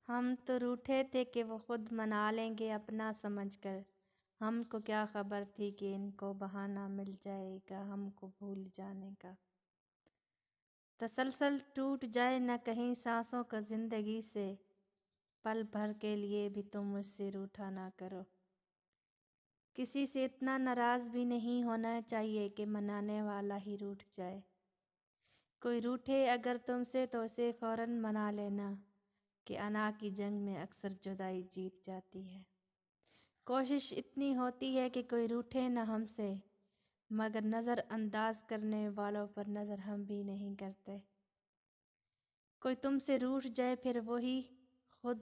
ہم تو روٹھے تھے کہ وہ خود منا لیں گے اپنا سمجھ کر، ہم کو کیا خبر تھی کہ ان کو بہانہ مل جائے گا ہم کو بھول جانے کا۔ تسلسل ٹوٹ جائے نہ کہیں سانسوں کا زندگی سے، پل بھر کے لیے بھی تم مجھ سے روٹھا نہ کرو۔ کسی سے اتنا ناراض بھی نہیں ہونا چاہیے کہ منانے والا ہی روٹھ جائے۔ کوئی روٹھے اگر تم سے تو اسے فوراً منا لینا، کہ انا کی جنگ میں اکثر جدائی جیت جاتی ہے۔ کوشش اتنی ہوتی ہے کہ کوئی روٹھے نہ ہم سے، مگر نظر انداز کرنے والوں پر نظر ہم بھی نہیں کرتے۔ کوئی تم سے روٹھ جائے پھر وہی خود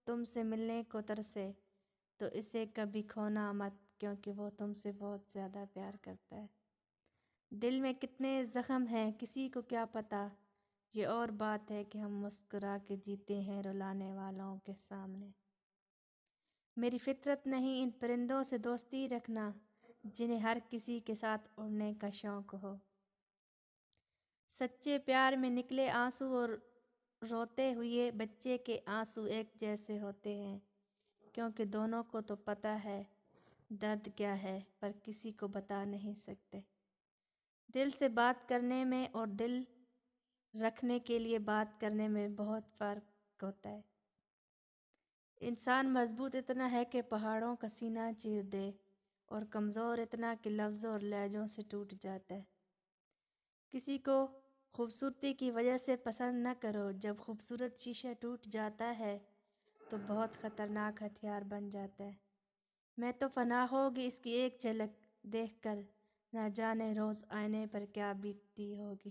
تم سے ملنے کو ترسے، تو اسے کبھی کھونا مت، کیونکہ وہ تم سے بہت زیادہ پیار کرتا ہے۔ دل میں کتنے زخم ہیں کسی کو کیا پتہ، یہ اور بات ہے کہ ہم مسکرا کے جیتے ہیں رلانے والوں کے سامنے۔ میری فطرت نہیں ان پرندوں سے دوستی رکھنا، جنہیں ہر کسی کے ساتھ اڑنے کا شوق ہو۔ سچے پیار میں نکلے آنسو اور روتے ہوئے بچے کے آنسو ایک جیسے ہوتے ہیں، کیونکہ دونوں کو تو پتہ ہے درد کیا ہے، پر کسی کو بتا نہیں سکتے۔ دل سے بات کرنے میں اور دل رکھنے کے لیے بات کرنے میں بہت فرق ہوتا ہے۔ انسان مضبوط اتنا ہے کہ پہاڑوں کا سینہ چیر دے، اور کمزور اتنا کہ لفظوں اور لہجوں سے ٹوٹ جاتا ہے۔ کسی کو خوبصورتی کی وجہ سے پسند نہ کرو، جب خوبصورت شیشہ ٹوٹ جاتا ہے تو بہت خطرناک ہتھیار بن جاتا ہے۔ میں تو فنا ہوگی اس کی ایک جھلک دیکھ کر، نہ جانے روز آئینے پر کیا بیتتی ہوگی۔